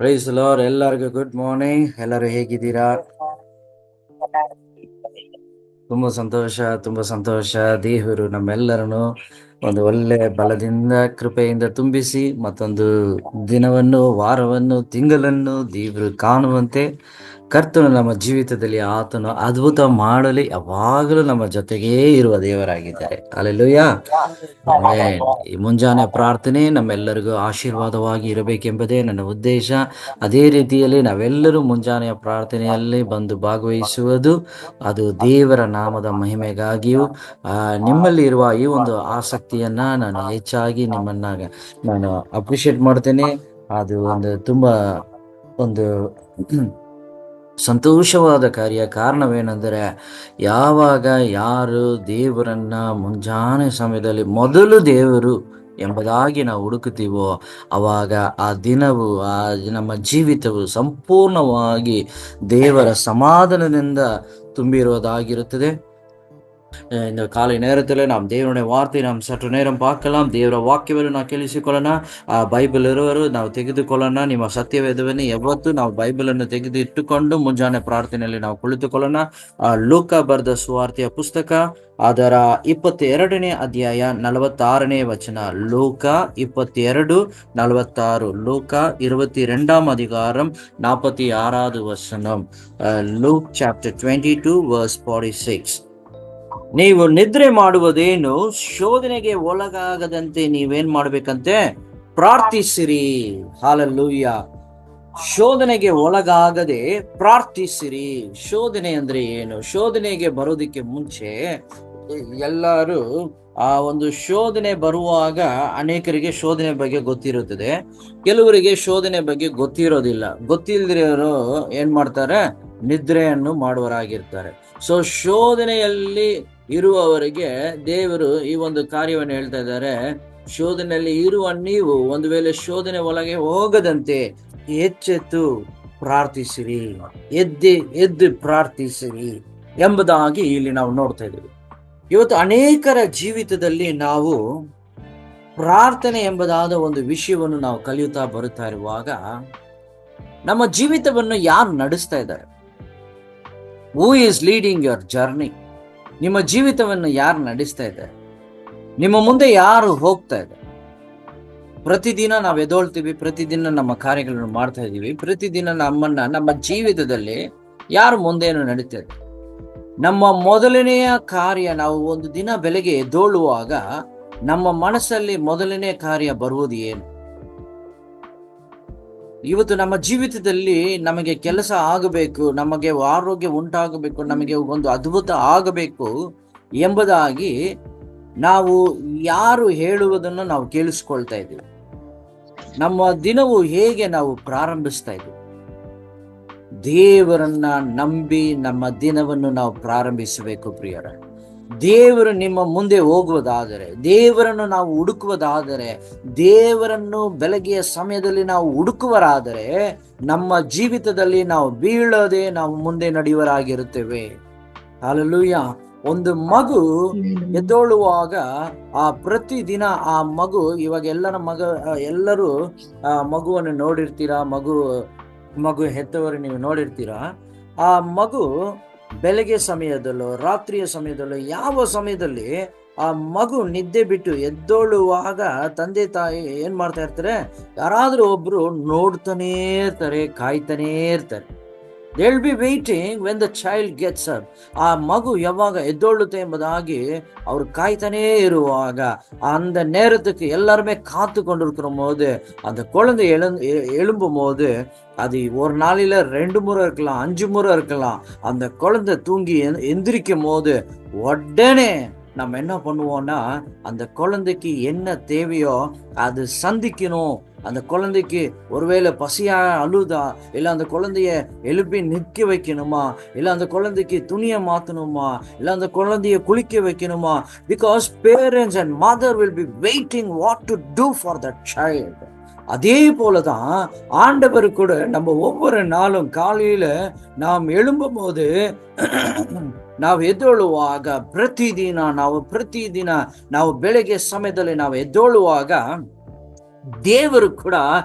Price lord. ಎಲ್ಲರಿಗೂ good morning. ಎಲ್ಲರೂ ಹೇಗಿದ್ದೀರಾ? ತುಂಬಾ ಸಂತೋಷ. ದೇವರು ನಮ್ಮೆಲ್ಲರನ್ನು ಒಂದು ಒಳ್ಳೆ ಬಲದಿಂದ ಕೃಪೆಯಿಂದ ತುಂಬಿಸಿ ಮತ್ತೊಂದು ದಿನವನ್ನು, ವಾರವನ್ನು, ತಿಂಗಳನ್ನು ದೇವರು ಕಾಣುವಂತೆ ಕರ್ತನು ನಮ್ಮ ಜೀವಿತದಲ್ಲಿ ಆತನು ಅದ್ಭುತ ಮಾಡಲಿ ಯಾವಾಗಲೂ ನಮ್ಮ ಜೊತೆಗೇ ಇರುವ ದೇವರಾಗಿದ್ದಾರೆ. ಹಲ್ಲೆಲೂಯಾ. ಆಮೆನ್. ಈ ಮುಂಜಾನೆ ಪ್ರಾರ್ಥನೆ ನಮ್ಮೆಲ್ಲರಿಗೂ ಆಶೀರ್ವಾದವಾಗಿ ಇರಬೇಕೆಂಬುದೇ ನನ್ನ ಉದ್ದೇಶ. ಅದೇ ರೀತಿಯಲ್ಲಿ ನಾವೆಲ್ಲರೂ ಮುಂಜಾನೆಯ ಪ್ರಾರ್ಥನೆಯಲ್ಲಿ ಬಂದು ಭಾಗವಹಿಸುವುದು ಅದು ದೇವರ ನಾಮದ ಮಹಿಮೆಗಾಗಿಯೂ ನಿಮ್ಮಲ್ಲಿ ಇರುವ ಈ ಒಂದು ಆಸಕ್ತಿಯನ್ನ ನಾನು ಹೆಚ್ಚಾಗಿ ನಾನು ಅಪ್ರಿಷಿಯೇಟ್ ಮಾಡ್ತೇನೆ. ಅದು ತುಂಬಾ ಒಂದು ಸಂತೋಷವಾದ ಕಾರಣವೇನೆಂದರೆ, ಯಾವಾಗ ಯಾರು ದೇವರನ್ನ ಮುಂಜಾನೆ ಸಮಯದಲ್ಲಿ ಮೊದಲು ದೇವರು ಎಂಬುದಾಗಿ ನಾವು ಹುಡುಕುತ್ತೀವೋ ಆವಾಗ ಆ ದಿನವು, ನಮ್ಮ ಜೀವಿತವು ಸಂಪೂರ್ಣವಾಗಿ ದೇವರ ಸಮಾಧಾನದಿಂದ ತುಂಬಿರುವುದಾಗಿರುತ್ತದೆ. இந்த காலை நேரத்தில் நாம் தேவனுடைய வார்த்தை நாம் சற்று நேரம் பார்க்கலாம். ದೇವರ ವಾಕ್ಯವನ್ನು ನಾವು ಕೇಳಿಸಿಕೊಳ್ಳೋಣ. ಬೈಬಲ್ ಇರುವರು ನಾವು ತೆಗೆದುಕೊಳ್ಳೋಣ. ನಿಮ್ಮ ಸತ್ಯವೇದವನ್ನು ಯಾವತ್ತು ನಾವು ಬೈಬಲನ್ನು ತೆಗೆದು ಇಟ್ಟುಕೊಂಡು ಮುಂಜಾನೆ ಪ್ರಾರ್ಥನೆಯಲ್ಲಿ ನಾವು ಕುಳಿತುಕೊಳ್ಳೋಣ. ಲೂಕ ಬರೆದ ಸುವಾರ್ತೆಯ ಪುಸ್ತಕ ಅದರ 22ನೇ ಅಧ್ಯಾಯ 46ನೇ ವಚನ. ಲೂಕ 22:46. ಲೂಕ 22ஆம் அதிகாரம் 46வது வசனம். Luke chapter 22 verse 46. ನೀವು ನಿದ್ರೆ ಮಾಡುವುದೇನು? ಶೋಧನೆಗೆ ಒಳಗಾಗದಂತೆ ನೀವೇನ್ ಮಾಡ್ಬೇಕಂತೆ? ಪ್ರಾರ್ಥಿಸಿರಿ. ಹಲ್ಲೆಲೂಯ. ಶೋಧನೆಗೆ ಒಳಗಾಗದೆ ಪ್ರಾರ್ಥಿಸಿರಿ. ಶೋಧನೆ ಅಂದ್ರೆ ಏನು? ಶೋಧನೆಗೆ ಬರೋದಕ್ಕೆ ಮುಂಚೆ ಎಲ್ಲರೂ ಆ ಒಂದು ಶೋಧನೆ ಬರುವಾಗ ಅನೇಕರಿಗೆ ಶೋಧನೆ ಬಗ್ಗೆ ಗೊತ್ತಿರುತ್ತದೆ, ಕೆಲವರಿಗೆ ಶೋಧನೆ ಬಗ್ಗೆ ಗೊತ್ತಿರೋದಿಲ್ಲ. ಗೊತ್ತಿಲ್ಲದಿರೋರು ಏನ್ ಮಾಡ್ತಾರೆ? ನಿದ್ರೆಯನ್ನು ಮಾಡುವರಾಗಿರ್ತಾರೆ. ಸೊ ಶೋಧನೆಯಲ್ಲಿ ಇರುವವರಿಗೆ ದೇವರು ಈ ಒಂದು ಕಾರ್ಯವನ್ನು ಹೇಳ್ತಾ ಇದ್ದಾರೆ. ಶೋಧನೆಯಲ್ಲಿ ಇರುವ ನೀವು ಒಂದು ವೇಳೆ ಶೋಧನೆ ಒಳಗೆ ಹೋಗದಂತೆ ಎಚ್ಚೆತ್ತು ಪ್ರಾರ್ಥಿಸಿರಿ, ಎದ್ದು ಪ್ರಾರ್ಥಿಸಿರಿ ಎಂಬುದಾಗಿ ಇಲ್ಲಿ ನಾವು ನೋಡ್ತಾ ಇದ್ದೀವಿ. ಇವತ್ತು ಅನೇಕರ ಜೀವಿತದಲ್ಲಿ ನಾವು ಪ್ರಾರ್ಥನೆ ಎಂಬುದಾದ ಒಂದು ವಿಷಯವನ್ನು ನಾವು ಕಲಿಯುತ್ತಾ ಬರುತ್ತಾ ಇರುವಾಗ ನಮ್ಮ ಜೀವಿತವನ್ನು ಯಾರು ನಡೆಸ್ತಾ ಇದ್ದಾರೆ? Who is leading your journey? ನಿಮ್ಮ ಜೀವಿತವನ್ನು ಯಾರು ನಡೆಸ್ತಾ ಇದ್ದಾರೆ? ನಿಮ್ಮ ಮುಂದೆ ಯಾರು ಹೋಗ್ತಾ ಇದ್ದಾರೆ? ಪ್ರತಿದಿನ ನಾವು ಎದ್ದೊಳ್ತೀವಿ, ಪ್ರತಿದಿನ ನಮ್ಮ ಕಾರ್ಯಗಳನ್ನು ಮಾಡ್ತಾ ಇದ್ದೀವಿ, ಪ್ರತಿದಿನ ನಮ್ಮ ಜೀವಿತದಲ್ಲಿ ಯಾರು ಮುಂದೇನು ನಡೀತಾ ಇದೆ? ನಮ್ಮ ಮೊದಲನೆಯ ಕಾರ್ಯ, ನಾವು ಒಂದು ದಿನ ಬೆಳಗ್ಗೆ ಎದ್ದೊಳ್ಳುವಾಗ ನಮ್ಮ ಮನಸ್ಸಲ್ಲಿ ಮೊದಲನೇ ಕಾರ್ಯ ಬರುವುದು ಏನು? ಇವತ್ತು ನಮ್ಮ ಜೀವಿತದಲ್ಲಿ ನಮಗೆ ಕೆಲಸ ಆಗಬೇಕು, ನಮಗೆ ಆರೋಗ್ಯ ಉಂಟಾಗಬೇಕು, ನಮಗೆ ಒಂದು ಅದ್ಭುತ ಆಗಬೇಕು ಎಂಬುದಾಗಿ ನಾವು ಯಾರು ಹೇಳುವುದನ್ನು ನಾವು ಕೇಳಿಸ್ಕೊಳ್ತಾ ಇದ್ದೀವಿ. ನಮ್ಮ ದಿನವು ಹೇಗೆ ನಾವು ಪ್ರಾರಂಭಿಸ್ತಾ ಇದ್ದೀವಿ? ದೇವರನ್ನ ನಂಬಿ ನಮ್ಮ ದಿನವನ್ನು ನಾವು ಪ್ರಾರಂಭಿಸಬೇಕು ಪ್ರಿಯರ. ದೇವರು ನಿಮ್ಮ ಮುಂದೆ ಹೋಗುವುದಾದರೆ, ದೇವರನ್ನು ನಾವು ಹುಡುಕುವುದಾದರೆ, ದೇವರನ್ನು ಬೆಳಗ್ಗೆಯ ಸಮಯದಲ್ಲಿ ನಾವು ಹುಡುಕುವರಾದರೆ ನಮ್ಮ ಜೀವಿತದಲ್ಲಿ ನಾವು ಬೀಳದೆ ನಾವು ಮುಂದೆ ನಡೆಯುವರಾಗಿರುತ್ತೇವೆ. ಹಲ್ಲೆಲೂಯ. ಒಂದು ಮಗು ಎದ್ದೊಳ್ಳುವಾಗ ಪ್ರತಿದಿನ ಆ ಮಗು, ಇವಾಗ ಎಲ್ಲರೂ ಮಗುವನ್ನು ನೋಡಿರ್ತೀರಾ, ಮಗು ಹೆತ್ತವರು ನೀವು ನೋಡಿರ್ತೀರಾ. ಆ ಮಗು ಬೆಳಗ್ಗೆ ಸಮಯದಲ್ಲೋ ರಾತ್ರಿಯ ಸಮಯದಲ್ಲೋ ಯಾವ ಸಮಯದಲ್ಲಿ ಆ ಮಗು ನಿದ್ದೆ ಬಿಟ್ಟು ಎದ್ದೊಳ್ಳುವಾಗ ತಂದೆ ತಾಯಿ ಏನ್ ಮಾಡ್ತಾ ಇರ್ತಾರೆ? ಯಾರಾದ್ರೂ ಒಬ್ರು ನೋಡ್ತಾನೇ ಇರ್ತಾರೆ, ಕಾಯ್ತಾನೇ ಇರ್ತಾರೆ. They'll be waiting when the child gets up. ಆ ಮಗು ಯಾವಾಗ ಎದ್ದೊಳ್ಳುತ್ತೆ ಎಂಬುದಾಗಿ ಅವರು ಕಾಯ್ತಾನೇ ಇರುವಾಗ அந்த நேரத்துக்கு எல்லாருமே காத்து கொண்டிருக்கும் போது அந்த குழந்தை எழும்பும் போது அது ஒரு நாளில 2 முறை இருக்கலாம், 5 முறை இருக்கலாம். அந்த குழந்தை தூங்கி எந்திரிக்கும் போது உடனே நம்ம என்ன பண்ணுவோம்னா, அந்த குழந்தைக்கு என்ன தேவையோ அது சந்திக்கணும். அந்த குழந்தைக்கு ஒருவேளை பசியா அழுதா, இல்ல அந்த குழந்தைய எழுப்பி நிற்க வைக்கணுமா, இல்ல அந்த குழந்தைக்கு துணியை மாத்தணுமா, இல்ல அந்த குழந்தைய குளிக்க வைக்கணுமா? Because parents and mother will be waiting what to do for that child. அதே போலதான் ஆண்டவர் கூட நம்ம ஒவ்வொரு நாளும் காலையில நாம் எழும்பும் போது ನಾವು ಎದ್ದೊಳ್ಳುವಾಗ ಪ್ರತಿದಿನ ನಾವು ಬೆಳಗ್ಗೆ ಸಮಯದಲ್ಲಿ ನಾವು ಎದ್ದೊಳ್ಳುವಾಗ ದೇವರು ಕೂಡ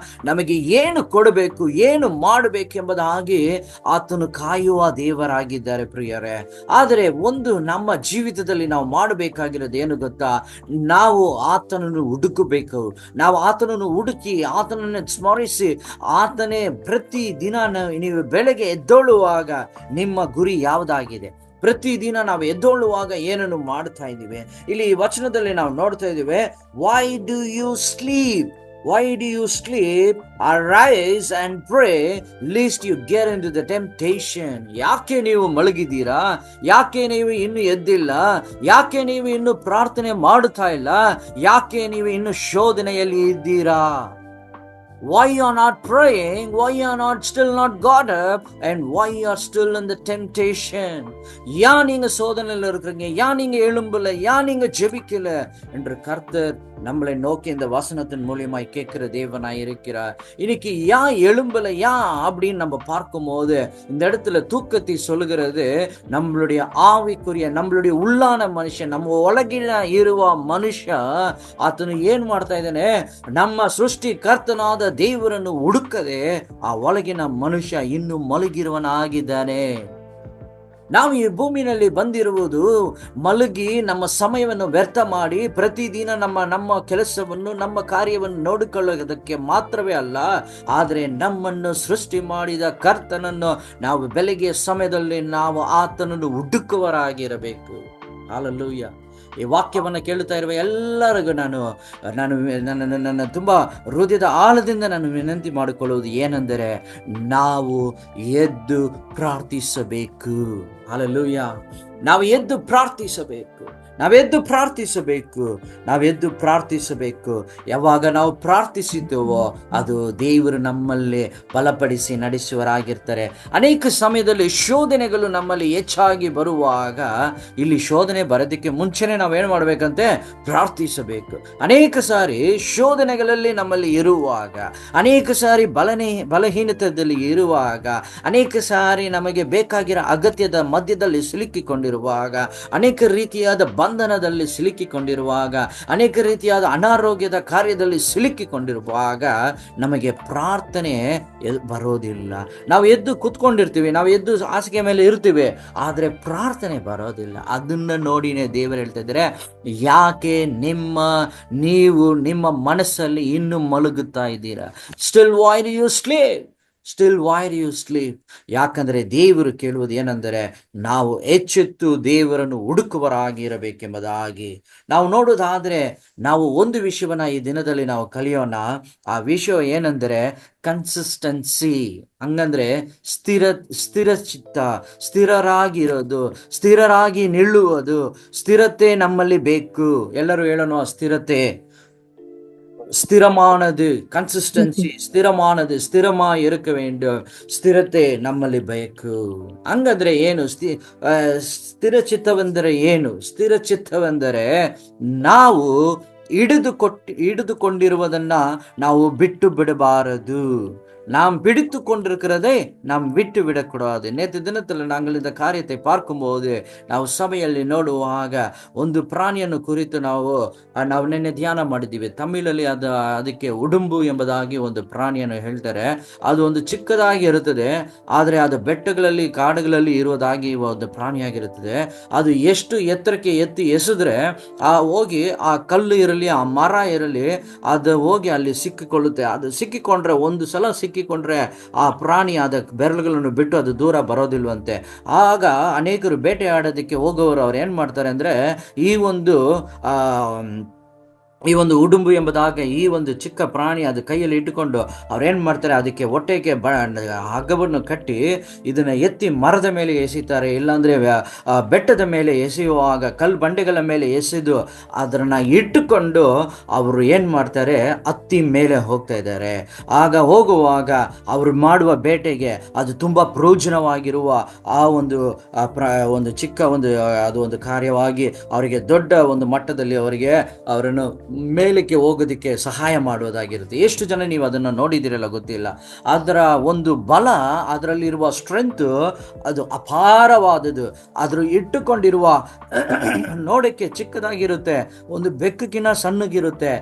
ನಮಗೆ ಏನು ಕೊಡಬೇಕು, ಏನು ಮಾಡಬೇಕೆಂಬುದಾಗಿ ಆತನು ಕಾಯುವ ದೇವರಾಗಿದ್ದಾರೆ ಪ್ರಿಯರೇ. ಆದರೆ ಒಂದು ನಮ್ಮ ಜೀವಿತದಲ್ಲಿ ನಾವು ಮಾಡಬೇಕಾಗಿರೋದು ಏನು ಗೊತ್ತಾ? ನಾವು ಆತನನ್ನು ಹುಡುಕಬೇಕು. ನಾವು ಆತನನ್ನು ಹುಡುಕಿ ಆತನನ್ನು ಸ್ಮರಿಸಿ, ಆತನೇ ಪ್ರತಿ ದಿನ ನೀವು ಬೆಳಗ್ಗೆ ಎದ್ದೇಳುವಾಗ ನಿಮ್ಮ ಗುರಿ ಯಾವುದಾಗಿದೆ? ಪ್ರತಿದಿನ ನಾವು ಎದ್ದೇಳುವಾಗ ಏನನ್ನು ಮಾಡ್ತಾ ಇದ್ದೀವಿ? ಇಲ್ಲಿ ಈ ವಚನದಲ್ಲಿ ನಾವು ನೋಡ್ತಾ ಇದ್ದೀವಿ, why do you sleep? Why do you sleep? Arise and pray lest you get into the temptation. ಯಾಕೆ ನೀವು ಮಲಗಿದ್ದೀರಾ? ಯಾಕೆ ನೀವು ಇನ್ನು ಎದ್ದಿಲ್ಲ? ಯಾಕೆ ನೀವು ಇನ್ನು ಪ್ರಾರ್ಥನೆ ಮಾಡುತ್ತಾ ಇಲ್ಲ? ಯಾಕೆ ನೀವು ಇನ್ನು ಶೋಧನೆಯಲ್ಲಿ ಇದ್ದೀರಾ? Why you are not praying? Why you are not still not got up? And why you are still in the temptation? ஏன் நீங்க சோதனையில இருக்கிறீங்க? ஏன் நீங்க எழும்பல? ஏன் நீங்க ஜெபிக்கல என்று கர்த்தர் நம்மளை நோக்கி இந்த வசனத்தின் மூலியமாய் கேட்கிற தேவனாய் இருக்கிறார். இன்னைக்கு ஏன் எழும்பல, ஏன் அப்படின்னு நம்ம பார்க்கும் போது இந்த இடத்துல தூக்கத்தை சொல்லுகிறது நம்மளுடைய ஆவிக்குரிய, நம்மளுடைய உள்ளான ಮನುಷ್ಯ, ನಮ್ಮ ಒಳಗಿನ ಇರುವ ಮನುಷ್ಯ ಆತನು ಏನ್ ಮಾಡ್ತಾ ಇದ್ದಾನೆ? ನಮ್ಮ ಸೃಷ್ಟಿ ಕರ್ತನಾದ ದೇವರನ್ನು ಹುಡುಕದೆ ಆ ಒಳಗಿನ ಮನುಷ್ಯ ಇನ್ನು ಮಲಗಿರುವನಾಗಿದ್ದಾನೆ. ನಾವು ಈ ಭೂಮಿನಲ್ಲಿ ಬಂದಿರುವುದು ಮಲಗಿ ನಮ್ಮ ಸಮಯವನ್ನು ವ್ಯರ್ಥ ಮಾಡಿ ಪ್ರತಿದಿನ ನಮ್ಮ ಕೆಲಸವನ್ನು, ನಮ್ಮ ಕಾರ್ಯವನ್ನು ನೋಡಿಕೊಳ್ಳೋದಕ್ಕೆ ಮಾತ್ರವೇ ಅಲ್ಲ, ಆದರೆ ನಮ್ಮನ್ನು ಸೃಷ್ಟಿ ಮಾಡಿದ ಕರ್ತನನ್ನು ನಾವು ಬೆಳಗ್ಗೆ ಸಮಯದಲ್ಲಿ ನಾವು ಆತನನ್ನು ಹುಡುಕುವರಾಗಿರಬೇಕು. ಹಲ್ಲೆಲೂಯಾ. ಈ ವಾಕ್ಯವನ್ನು ಕೇಳುತ್ತಾ ಇರುವ ಎಲ್ಲರಿಗೂ ನಾನು ನನ್ನ ತುಂಬ ಹೃದಯದ ಆಳದಿಂದ ನಾನು ವಿನಂತಿ ಮಾಡಿಕೊಳ್ಳುವುದು ಏನೆಂದರೆ, ನಾವು ಎದ್ದು ಪ್ರಾರ್ಥಿಸಬೇಕು. ಹಲ್ಲೆಲೂಯಾ. ನಾವು ಎದ್ದು ಪ್ರಾರ್ಥಿಸಬೇಕು. ಯಾವಾಗ ನಾವು ಪ್ರಾರ್ಥಿಸಿದ್ದೇವೋ ಅದು ದೇವರು ನಮ್ಮಲ್ಲಿ ಬಲಪಡಿಸಿ ನಡೆಸುವರಾಗಿರ್ತಾರೆ. ಅನೇಕ ಸಮಯದಲ್ಲಿ ಶೋಧನೆಗಳು ನಮ್ಮಲ್ಲಿ ಹೆಚ್ಚಾಗಿ ಬರುವಾಗ, ಇಲ್ಲಿ ಶೋಧನೆ ಬರೋದಕ್ಕೆ ಮುಂಚೆನೆ ನಾವೇನು ಮಾಡಬೇಕಂತೆ? ಪ್ರಾರ್ಥಿಸಬೇಕು. ಅನೇಕ ಸಾರಿ ಶೋಧನೆಗಳಲ್ಲಿ ನಮ್ಮಲ್ಲಿ ಇರುವಾಗ, ಅನೇಕ ಸಾರಿ ಬಲಹೀನತೆಯಲ್ಲಿ ಇರುವಾಗ, ಅನೇಕ ಸಾರಿ ನಮಗೆ ಬೇಕಾಗಿರೋ ಅಗತ್ಯದ ಮಧ್ಯದಲ್ಲಿ ಸಿಲುಕಿಕೊಂಡಿರುವಾಗ, ಅನೇಕ ರೀತಿಯಾದ ಬಂಧನದಲ್ಲಿ ಸಿಲುಕಿಕೊಂಡಿರುವಾಗ, ಅನೇಕ ರೀತಿಯಾದ ಅನಾರೋಗ್ಯದ ಕಾರ್ಯದಲ್ಲಿ ಸಿಲುಕಿಕೊಂಡಿರುವಾಗ ನಮಗೆ ಪ್ರಾರ್ಥನೆ ಬರೋದಿಲ್ಲ. ನಾವು ಎದ್ದು ಕೂತ್ಕೊಂಡಿರ್ತೀವಿ, ನಾವು ಎದ್ದು ಹಾಸಿಗೆ ಮೇಲೆ ಇರ್ತೀವಿ, ಆದರೆ ಪ್ರಾರ್ಥನೆ ಬರೋದಿಲ್ಲ. ಅದನ್ನ ನೋಡಿನೇ ದೇವರು ಹೇಳ್ತಾ ಇದ್ದಾರೆ, ಯಾಕೆ ನೀವು ನಿಮ್ಮ ಮನಸ್ಸಲ್ಲಿ ಇನ್ನು ಮಲಗುತ್ತಾ ಇದ್ದೀರಾ? Still why do you sleep? ಯಾಕಂದರೆ ದೇವರು ಕೇಳುವುದು ಏನೆಂದರೆ, ನಾವು ಎಚ್ಚೆತ್ತು ದೇವರನ್ನು ಹುಡುಕುವರಾಗಿರಬೇಕೆಂಬುದಾಗಿ. ನಾವು ನೋಡೋದಾದ್ರೆ ನಾವು ಒಂದು ವಿಷಯವನ್ನ ಈ ದಿನದಲ್ಲಿ ನಾವು ಕಲಿಯೋಣ. ಆ ವಿಷಯ ಏನೆಂದರೆ ಕನ್ಸಿಸ್ಟೆನ್ಸಿ. ಹಂಗಂದ್ರೆ ಸ್ಥಿರಚಿತ್ತ, ಸ್ಥಿರರಾಗಿರೋದು, ಸ್ಥಿರರಾಗಿ ನಿಲ್ಲುವುದು. ಸ್ಥಿರತೆ ನಮ್ಮಲ್ಲಿ ಬೇಕು. ಎಲ್ಲರೂ ಹೇಳೋಣ, ஸ்திரமானது, கன்சிஸ்டன்சி, ಸ್ಥಿರமா இருக்க வேண்டும். ಸ್ಥಿರತೆ ನಮ್ಮಲ್ಲಿ ಬೇಕು. ಹಂಗಂದ್ರೆ ಏನು? ಸ್ಥಿರಚಿತ್ತವೆಂದರೆ ಏನು? ಸ್ಥಿರಚಿತ್ತವೆಂದರೆ ನಾವು ಹಿಡಿದುಕೊಂಡಿರುವುದನ್ನ ನಾವು ಬಿಟ್ಟು ಬಿಡಬಾರದು. நாம் பிடித்து கொண்டிருக்கிறதை நாம் விட்டு விடக்கூடாது. நேற்று தினத்தில் நாங்கள் இந்த காரியத்தை பார்க்கும்போது ನಾವು ಸಭೆಯಲ್ಲಿ ನೋಡುವಾಗ ಒಂದು ಪ್ರಾಣಿಯನ್ನು ಕುರಿತು ನಾವು ನಿನ್ನೆ ಧ್ಯಾನ ಮಾಡಿದ್ದೀವಿ. ತಮಿಳಲ್ಲಿ ಅದಕ್ಕೆ ಉಡುಂಬು ಎಂಬುದಾಗಿ ಒಂದು ಪ್ರಾಣಿಯನ್ನು ಹೇಳ್ತಾರೆ. ಅದು ಒಂದು ಚಿಕ್ಕದಾಗಿ ಇರುತ್ತದೆ, ಆದರೆ ಅದು ಬೆಟ್ಟಗಳಲ್ಲಿ, ಕಾಡುಗಳಲ್ಲಿ ಇರುವುದಾಗಿ ಒಂದು ಪ್ರಾಣಿಯಾಗಿರುತ್ತದೆ. ಅದು ಎಷ್ಟು ಎತ್ತರಕ್ಕೆ ಎಸೆದ್ರೆ ಹೋಗಿ ಆ ಕಲ್ಲು ಇರಲಿ, ಆ ಮರ ಇರಲಿ, ಅದು ಹೋಗಿ ಅಲ್ಲಿ ಸಿಕ್ಕಿಕೊಳ್ಳುತ್ತೆ. ಅದು ಸಿಕ್ಕಿಕೊಂಡ್ರೆ, ಒಂದು ಸಲ ಸಿಕ್ಕಿಕೊಂಡ್ರೆ ಆ ಪ್ರಾಣಿ ಅದ ಬೆರಳುಗಳನ್ನು ಬಿಟ್ಟು ಅದು ದೂರ ಬರೋದಿಲ್ವಂತೆ. ಆಗ ಅನೇಕರು ಬೇಟೆ ಆಡೋದಕ್ಕೆ ಹೋಗೋರು ಅವ್ರು ಏನ್ ಮಾಡ್ತಾರೆ ಅಂದ್ರೆ, ಈ ಒಂದು ಉಡುಂಬು ಎಂಬುದಾಗ ಈ ಒಂದು ಚಿಕ್ಕ ಪ್ರಾಣಿ ಅದು ಕೈಯಲ್ಲಿ ಇಟ್ಟುಕೊಂಡು ಅವ್ರೇನ್ ಮಾಡ್ತಾರೆ, ಅದಕ್ಕೆ ಹೊಟ್ಟೆಗೆ ಹಗ್ಗವನ್ನು ಕಟ್ಟಿ ಇದನ್ನ ಎತ್ತಿ ಮರದ ಮೇಲೆ ಎಸೆಯುತ್ತಾರೆ. ಇಲ್ಲಾಂದ್ರೆ ಬೆಟ್ಟದ ಮೇಲೆ ಎಸೆಯುವಾಗ ಕಲ್ಲು ಬಂಡೆಗಳ ಮೇಲೆ ಎಸೆದು ಅದನ್ನ ಇಟ್ಟುಕೊಂಡು ಅವರು ಏನ್ ಮಾಡ್ತಾರೆ, ಹತ್ತಿ ಮೇಲೆ ಹೋಗ್ತಾ ಇದ್ದಾರೆ. ಆಗ ಹೋಗುವಾಗ ಅವರು ಮಾಡುವ ಬೇಟೆಗೆ ಅದು ತುಂಬಾ ಪ್ರಯೋಜನವಾಗಿರುವ ಆ ಒಂದು ಚಿಕ್ಕ ಅದು ಒಂದು ಕಾರ್ಯವಾಗಿ ಅವರಿಗೆ ದೊಡ್ಡ ಒಂದು ಮಟ್ಟದಲ್ಲಿ ಅವರಿಗೆ ಅವರನ್ನು ಮೇಲಕ್ಕೆ ಹೋಗೋದಕ್ಕೆ ಸಹಾಯ ಮಾಡೋದಾಗಿರುತ್ತೆ. ಎಷ್ಟು ಜನ ನೀವು ಅದನ್ನು ನೋಡಿದಿರಲ್ಲ ಗೊತ್ತಿಲ್ಲ. ಅದರ ಒಂದು ಬಲ, ಅದರಲ್ಲಿರುವ ಸ್ಟ್ರೆಂತ್ ಅದು ಅಪಾರವಾದದ್ದು. ಅದ್ರ ಇಟ್ಟುಕೊಂಡಿರುವ ನೋಡಕ್ಕೆ ಚಿಕ್ಕದಾಗಿರುತ್ತೆ, ಒಂದು ಬೆಕ್ಕಕ್ಕಿಂತ ಸಣ್ಣಗಿರುತ್ತೆ,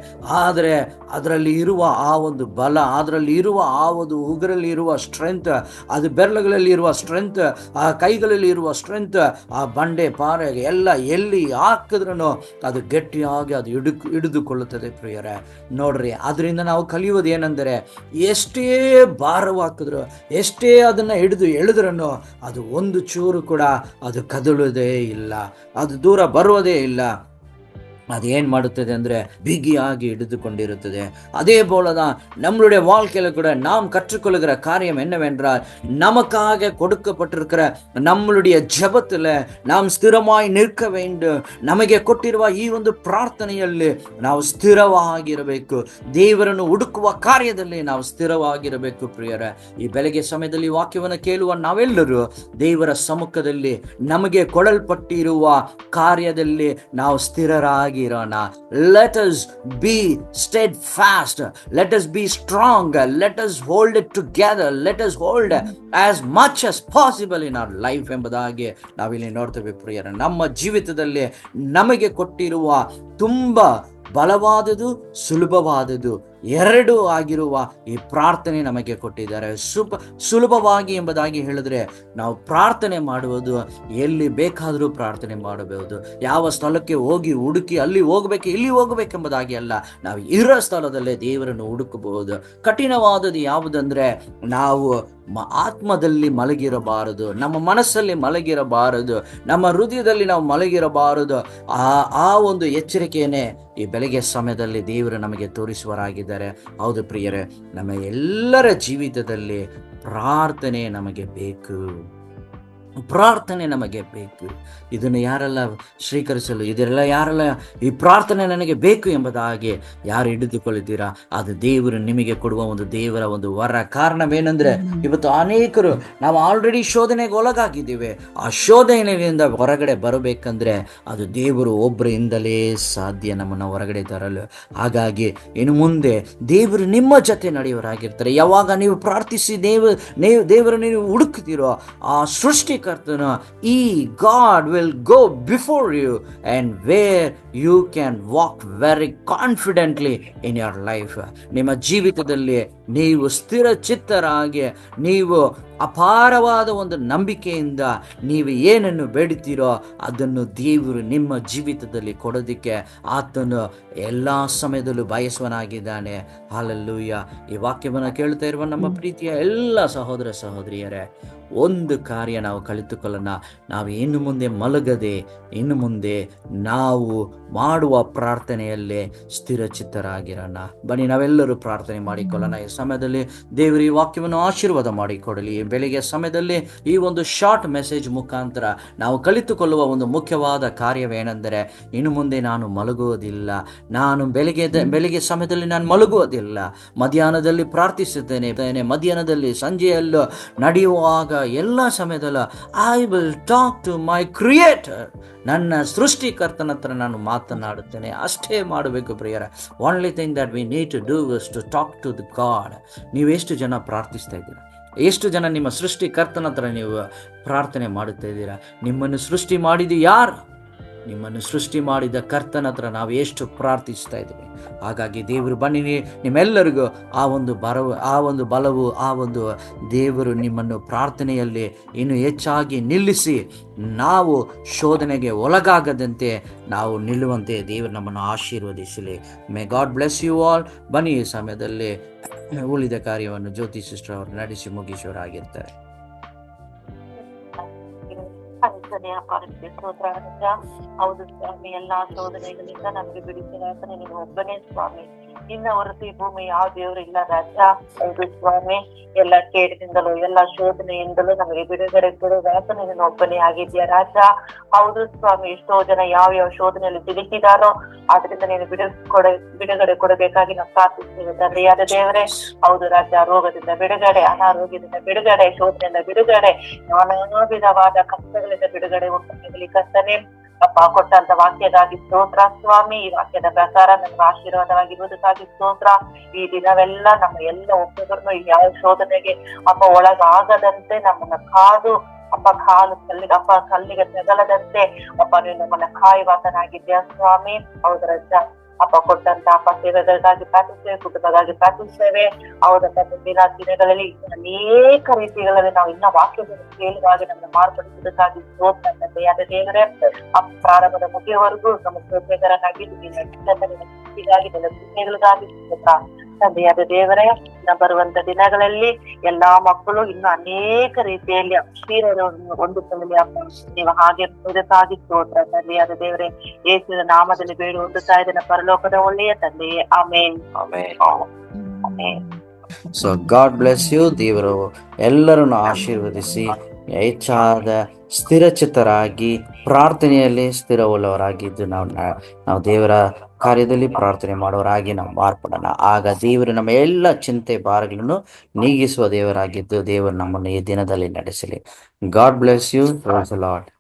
ಆದರೆ ಅದರಲ್ಲಿ ಇರುವ ಆ ಒಂದು ಬಲ, ಅದರಲ್ಲಿ ಇರುವ ಆ ಒಂದು ಉಗುರಲ್ಲಿ ಇರುವ ಸ್ಟ್ರೆಂತ್, ಅದು ಬೆರಳುಗಳಲ್ಲಿ ಇರುವ ಸ್ಟ್ರೆಂತ್, ಆ ಕೈಗಳಲ್ಲಿ ಇರುವ ಸ್ಟ್ರೆಂತ್, ಆ ಬಂಡೆ ಪಾರೆ ಎಲ್ಲ ಎಲ್ಲಿ ಹಾಕಿದ್ರೂ ಅದು ಗಟ್ಟಿಯಾಗಿ ಅದು ಹಿಡಿದುಕೊಳ್ಳುತ್ತದೆ ಪ್ರಿಯರೇ. ನೋಡ್ರಿ, ಅದರಿಂದ ನಾವು ಕಲಿಯೋದು ಏನಂದರೆ, ಎಷ್ಟೇ ಭಾರವ ಹಾಕಿದ್ರು, ಎಷ್ಟೇ ಅದನ್ನು ಎಳೆದ್ರೂ ಅದು ಒಂದು ಚೂರು ಕೂಡ ಅದು ಕದಲುವುದೇ ಇಲ್ಲ, ಅದು ದೂರ ಬರುವುದೇ ಇಲ್ಲ. ಅದೇನು ಮಾಡುತ್ತದೆ ಅಂದರೆ ಬಿಗಿಯಾಗಿ ಹಿಡಿದುಕೊಂಡಿರುತ್ತದೆ. அதே போல தான் நம்மளுடைய வாழ்க்கையில கூட நாம் கற்றுக்கொள்கிற காரியம் என்னவென்றால், நமக்காக கொடுக்கப்பட்டிருக்கிற நம்மளுடைய ஜெபத்தில் நாம் ಸ್ಥಿರವಾಗಿ ನಿಲ್ಕ வேண்டும். ನಮಗೆ ಕೊಟ್ಟಿರುವ ಈ ಒಂದು ಪ್ರಾರ್ಥನೆಯಲ್ಲಿ ನಾವು ಸ್ಥಿರವಾಗಿರಬೇಕು. ದೇವರನ್ನು ಹುಡುಕುವ ಕಾರ್ಯದಲ್ಲಿ ನಾವು ಸ್ಥಿರವಾಗಿರಬೇಕು ಪ್ರಿಯರೇ. ಈ ಬೆಳಗ್ಗೆ ಸಮಯದಲ್ಲಿ ವಾಕ್ಯವನ್ನು ಕೇಳುವ ನಾವೆಲ್ಲರೂ ದೇವರ ಸಮ್ಮುಖದಲ್ಲಿ ನಮಗೆ ಕೊಡಲ್ಪಟ್ಟಿರುವ ಕಾರ್ಯದಲ್ಲಿ ನಾವು ಸ್ಥಿರರಾಗಿರೋಣ. Let us be steadfast, let us be strong, let us hold it together, let us hold as much as possible in our life ಎಂಬುದಾಗಿ ನಾವಿಲ್ಲಿ ನೋಡ್ತೇವೆ ಪ್ರಿಯರೇ. ನಮ್ಮ ಜೀವಿತದಲ್ಲಿ ನಮಗೆ ಕೊಟ್ಟಿರುವ ತುಂಬಾ ಬಲವಾದದು, ಸುಲಭವಾದದು ಎರಡೂ ಆಗಿರುವ ಈ ಪ್ರಾರ್ಥನೆ ನಮಗೆ ಕೊಟ್ಟಿದ್ದಾರೆ. ಸುಲಭವಾಗಿ ಎಂಬುದಾಗಿ ಹೇಳಿದ್ರೆ, ನಾವು ಪ್ರಾರ್ಥನೆ ಮಾಡುವುದು ಎಲ್ಲಿ ಬೇಕಾದರೂ ಪ್ರಾರ್ಥನೆ ಮಾಡಬಹುದು. ಯಾವ ಸ್ಥಳಕ್ಕೆ ಹೋಗಿ ಹುಡುಕಿ ಅಲ್ಲಿ ಹೋಗ್ಬೇಕು ಇಲ್ಲಿ ಹೋಗ್ಬೇಕೆಂಬುದಾಗಿ ಅಲ್ಲ, ನಾವು ಇರೋ ಸ್ಥಳದಲ್ಲೇ ದೇವರನ್ನು ಹುಡುಕಬಹುದು. ಕಠಿಣವಾದದ್ದು ಯಾವುದಂದ್ರೆ, ನಾವು ಆತ್ಮದಲ್ಲಿ ಮಲಗಿರಬಾರದು, ನಮ್ಮ ಮನಸ್ಸಲ್ಲಿ ಮಲಗಿರಬಾರದು, ನಮ್ಮ ಹೃದಯದಲ್ಲಿ ನಾವು ಮಲಗಿರಬಾರದು. ಆ ಒಂದು ಎಚ್ಚರಿಕೆಯನ್ನೇ ಈ ಬೆಳಗ್ಗೆ ಸಮಯದಲ್ಲಿ ದೇವರು ನಮಗೆ ತೋರಿಸುವರಾಗಿದ್ದಾರೆ. ಹೌದು ಪ್ರಿಯರೇ, ನಮ್ಮ ಎಲ್ಲರ ಜೀವಿತದಲ್ಲಿ ಪ್ರಾರ್ಥನೆ ನಮಗೆ ಬೇಕು, ಪ್ರಾರ್ಥನೆ ನಮಗೆ ಬೇಕು. ಇದನ್ನು ಯಾರೆಲ್ಲ ಸ್ವೀಕರಿಸಲು, ಇದೆಲ್ಲ ಯಾರೆಲ್ಲ ಈ ಪ್ರಾರ್ಥನೆ ನನಗೆ ಬೇಕು ಎಂಬುದಾಗಿ ಯಾರು ಹಿಡಿದುಕೊಳ್ಳುತ್ತೀರಾ, ಅದು ದೇವರು ನಿಮಗೆ ಕೊಡುವ ಒಂದು ದೇವರ ಒಂದು ವರ. ಕಾರಣವೇನೆಂದರೆ, ಇವತ್ತು ಅನೇಕರು ನಾವು ಆಲ್ರೆಡಿ ಶೋಧನೆಗೆ ಒಳಗಾಗಿದ್ದೇವೆ. ಆ ಶೋಧನೆಯಿಂದ ಹೊರಗಡೆ ಬರಬೇಕಂದ್ರೆ ಅದು ದೇವರು ಒಬ್ಬರಿಂದಲೇ ಸಾಧ್ಯ ನಮ್ಮನ್ನು ಹೊರಗಡೆ ತರಲು. ಹಾಗಾಗಿ ಇನ್ನು ಮುಂದೆ ದೇವರು ನಿಮ್ಮ ಜೊತೆ ನಡೆಯುವರಾಗಿರ್ತಾರೆ. ಯಾವಾಗ ನೀವು ಪ್ರಾರ್ಥಿಸಿ ದೇವರು ನೀವು ಹುಡುಕ್ತೀರೋ, ಆ ಸೃಷ್ಟಿಕರ್ತನು, ಈ God will go before you and where you can walk very confidently in your life. ನಿಮ್ಮ ಜೀವಿತದಲ್ಲಿ ನೀವು ಸ್ಥಿರ ಚಿತ್ತರಾಗಿ, ನೀವು ಅಪಾರವಾದ ಒಂದು ನಂಬಿಕೆಯಿಂದ ನೀವು ಏನನ್ನು ಬೇಡುತ್ತೀರೋ ಅದನ್ನು ದೇವರು ನಿಮ್ಮ ಜೀವಿತದಲ್ಲಿ ಕೊಡೋದಕ್ಕೆ ಆತನು ಎಲ್ಲ ಸಮಯದಲ್ಲೂ ಬಯಸುವನಾಗಿದ್ದಾನೆ. ಹಲ್ಲೆಲೂಯಾ. ಈ ವಾಕ್ಯವನ್ನು ಕೇಳ್ತಾ ಇರುವ ನಮ್ಮ ಪ್ರೀತಿಯ ಎಲ್ಲ ಸಹೋದರ ಸಹೋದರಿಯರೇ, ಒಂದು ಕಾರ್ಯ ನಾವು ಕಲಿತುಕೊಳ್ಳೋಣ. ನಾವು ಇನ್ನು ಮುಂದೆ ಮಲಗದೆ, ಇನ್ನು ಮುಂದೆ ನಾವು ಮಾಡುವ ಪ್ರಾರ್ಥನೆಯಲ್ಲೇ ಸ್ಥಿರಚಿತ್ತರಾಗಿರೋಣ. ಬನ್ನಿ ನಾವೆಲ್ಲರೂ ಪ್ರಾರ್ಥನೆ ಮಾಡಿಕೊಳ್ಳೋಣ. ಈ ಸಮಯದಲ್ಲಿ ದೇವರು ಈ ವಾಕ್ಯವನ್ನು ಆಶೀರ್ವಾದ ಮಾಡಿಕೊಡಲಿ. ಬೆಳಿಗ್ಗೆ ಸಮಯದಲ್ಲಿ ಈ ಒಂದು ಶಾರ್ಟ್ ಮೆಸೇಜ್ ಮುಖಾಂತರ ನಾವು ಕಲಿತುಕೊಳ್ಳುವ ಒಂದು ಮುಖ್ಯವಾದ ಕಾರ್ಯವೇನೆಂದರೆ, ಇನ್ನು ಮುಂದೆ ನಾನು ಮಲಗುವುದಿಲ್ಲ, ನಾನು ಬೆಳಿಗ್ಗೆ ಸಮಯದಲ್ಲಿ ನಾನು ಮಲಗುವುದಿಲ್ಲ, ಮಧ್ಯಾಹ್ನದಲ್ಲಿ ಪ್ರಾರ್ಥಿಸುತ್ತೇನೆ, ಮಧ್ಯಾಹ್ನದಲ್ಲಿ ಸಂಜೆಯಲ್ಲೂ ನಡೆಯುವಾಗ ಎಲ್ಲ ಸಮಯದಲ್ಲೂ I will talk to my creator, ನನ್ನ ಸೃಷ್ಟಿಕರ್ತನ ಹತ್ರ ನಾನು ಮಾತನಾಡುತ್ತೇನೆ. ಅಷ್ಟೇ ಮಾಡಬೇಕು ಪ್ರಿಯರ. Only thing that we need to do is to talk to the God. ನೀವು ಎಷ್ಟು ಜನ ಪ್ರಾರ್ಥಿಸ್ತಾ ಇದ್ದೀರಾ? ಎಷ್ಟು ಜನ ನಿಮ್ಮ ಸೃಷ್ಟಿಕರ್ತನ ಹತ್ರ ನೀವು ಪ್ರಾರ್ಥನೆ ಮಾಡುತ್ತಾ ಇದ್ದೀರಾ? ನಿಮ್ಮನ್ನು ಸೃಷ್ಟಿ ಮಾಡಿದ್ದು ಯಾರು? ನಿಮ್ಮನ್ನು ಸೃಷ್ಟಿ ಮಾಡಿದ ಕರ್ತನ ಹತ್ರ ನಾವು ಎಷ್ಟು ಪ್ರಾರ್ಥಿಸ್ತಾ ಇದ್ದೀವಿ. ಹಾಗಾಗಿ ದೇವರು ಬನ್ನಿ, ನಿಮ್ಮೆಲ್ಲರಿಗೂ ಆ ಒಂದು ಬಲವು ಆ ಒಂದು ದೇವರು ನಿಮ್ಮನ್ನು ಪ್ರಾರ್ಥನೆಯಲ್ಲಿ ಇನ್ನು ಹೆಚ್ಚಾಗಿ ನಿಲ್ಲಿಸಿ, ನಾವು ಶೋಧನೆಗೆ ಒಳಗಾಗದಂತೆ ನಾವು ನಿಲ್ಲುವಂತೆ ದೇವರು ನಮ್ಮನ್ನು ಆಶೀರ್ವದಿಸಲಿ. May God bless you all. ಬನ್ನಿ, ಈ ಸಮಯದಲ್ಲಿ ಉಳಿದ ಕಾರ್ಯವನ್ನು ಜ್ಯೋತಿ ಸಿಸ್ಟರ್ ಅವರು ನಡೆಸಿ ಮುಗಿಸುವರಾಗಿರ್ತಾರೆ. ಹೌದು ಸ್ವಾಮಿ, ಎಲ್ಲಾ ಶೋಧನೆಗಳಿಂದ ನಮಗೆ ಬಿಡಿಸಿದ ನೀನು ಒಬ್ಬನೇ ಸ್ವಾಮಿ. ನಿನ್ನ ಹೊರತು ಈ ಭೂಮಿ ಯಾವ ದೇವರು ಇಲ್ಲ ರಾಜ. ಹೌದು ಸ್ವಾಮಿ, ಎಲ್ಲ ಕೇಡಿನಿಂದಲೂ ಎಲ್ಲ ಶೋಧನೆಯಿಂದಲೂ ನಮಗೆ ಬಿಡುಗಡೆ ಕೊಡುವಾಗ ನೀನು ಒಬ್ಬನೇ ಆಗಿದ್ಯಾ ರಾಜ. ಹೌದು ಸ್ವಾಮಿ, ಎಷ್ಟೋ ಜನ ಯಾವ ಶೋಧನೆಯಲ್ಲಿ ಸಿಲುಕಿದಾರೋ ಆದ್ರಿಂದ ನೀನು ಬಿಡುಗಡೆ ಕೊಡಬೇಕಾಗಿ ನಾವು ಪ್ರಾರ್ಥಿಸ್ತೇವೆ ತಂದೆಯಾದ ದೇವರೇ. ಹೌದು ರಾಜ, ರೋಗದಿಂದ ಬಿಡುಗಡೆ, ಅನಾರೋಗ್ಯದಿಂದ ಬಿಡುಗಡೆ, ಶೋಧನೆಯಿಂದ ಬಿಡುಗಡೆ, ನಾನಾ ವಿಧವಾದ ಕಷ್ಟಗಳಿಂದ ಬಿಡುಗಡೆ ಉಂಟಾಗಲಿ ಕರ್ತನೆ. ಅಪ್ಪ ಕೊಟ್ಟಂತ ವಾಕ್ಯಗಾಗಿ ಸ್ತೋತ್ರ ಸ್ವಾಮಿ. ಈ ವಾಕ್ಯದ ಪ್ರಕಾರ ನಮ್ಗೆ ಆಶೀರ್ವಾದವಾಗಿರುವುದಕ್ಕಾಗಿ ಸ್ತೋತ್ರ. ಈ ದಿನವೆಲ್ಲ ನಮ್ಮ ಎಲ್ಲ ಒಬ್ಬೊಬ್ಬರನ್ನು ಯಾವ ಶೋಧನೆಗೆ ಅಪ್ಪ ಒಳಗಾಗದಂತೆ ನಮ್ಮನ್ನ ಕಾದು ಅಪ್ಪ ಕಲ್ಲಿಗೆ ತಗಲದಂತೆ ಅಪ್ಪ ನೀವು ನಮ್ಮನ್ನ ಕಾಯುವಾತನಾಗಿದ್ಯಾ ಸ್ವಾಮಿ. ಹೌದು ರಜ ಅಪ್ಪ ಕೊಟ್ಟಂತ ಅಪ್ಪ ಸೇವೆಗಳಿಗಾಗಿ ಪ್ರಾರ್ಥಿಸ್ತೇವೆ, ಕುಟುಂಬಗಾಗಿ ಪ್ರಾರ್ಥಿಸ್ತೇವೆ. ಹೌದಪ್ಪ ಮುಂದಿನ ದಿನಗಳಲ್ಲಿ ಅನೇಕ ರೀತಿಗಳಲ್ಲಿ ನಾವು ಇನ್ನ ವಾಕ್ಯವನ್ನು ಕೇಳುವಾಗ ನಮ್ಮನ್ನು ಮಾರ್ಪಡಿಸುವುದಕ್ಕಾಗಿ ಸ್ತೋತ್ರ ತಂದೆಯಾದ ದೇವರೇ. ಪ್ರಾರಂಭದ ಮುಗಿಯವರೆಗೂ ನಮ್ಮ ಸ್ತೋತ್ರಕರನಾಗಿದ್ದು ನಿನ್ನ ಗಳಿಗಾಗಿ ಸ್ತೋತ್ರ ತಂದೆಯಾದ ದೇವರೇ. ಬರುವಂತ ದಿನಗಳಲ್ಲಿ ಎಲ್ಲಾ ಮಕ್ಕಳು ಇನ್ನು ಅನೇಕ ರೀತಿಯಲ್ಲಿ ಅಕ್ಷೀರವನ್ನು ಹೊಂದುತ್ತಲೇ ಅಪ್ಪ ನೀವು ಹಾಗೆ ಬರುವುದಕ್ಕಾಗಿ ಸ್ತೋತ್ರ ತಂದೆಯಾದ ದೇವರೇ. ಯೇಸುವಿನ ನಾಮದಲ್ಲಿ ಬೇಡುವಂತ ಇದನ್ನ ಪರಲೋಕದ ಒಳ್ಳೆಯ ತಂದೆಯೇ, ಆಮೇನ್. So God bless you. ದೇವರು ಎಲ್ಲರನ್ನು ಆಶೀರ್ವದಿಸಿ ಹೆಚ್ಚಾದ ಸ್ಥಿರಚಿತ್ತರಾಗಿ ಪ್ರಾರ್ಥನೆಯಲ್ಲಿ ಸ್ಥಿರವುಳ್ಳವರಾಗಿದ್ದು ನಾವು ದೇವರ ಕಾರ್ಯದಲ್ಲಿ ಪ್ರಾರ್ಥನೆ ಮಾಡೋರಾಗಿ ನಾವು ಮಾರ್ಪಡೋಣ. ಆಗ ದೇವರು ನಮ್ಮ ಎಲ್ಲ ಚಿಂತೆ ಭಾರಗಳನ್ನು ನೀಗಿಸುವ ದೇವರಾಗಿದ್ದು ದೇವರು ನಮ್ಮನ್ನು ಈ ದಿನದಲ್ಲಿ ನಡೆಸಲಿ. God bless you. Praise the lord.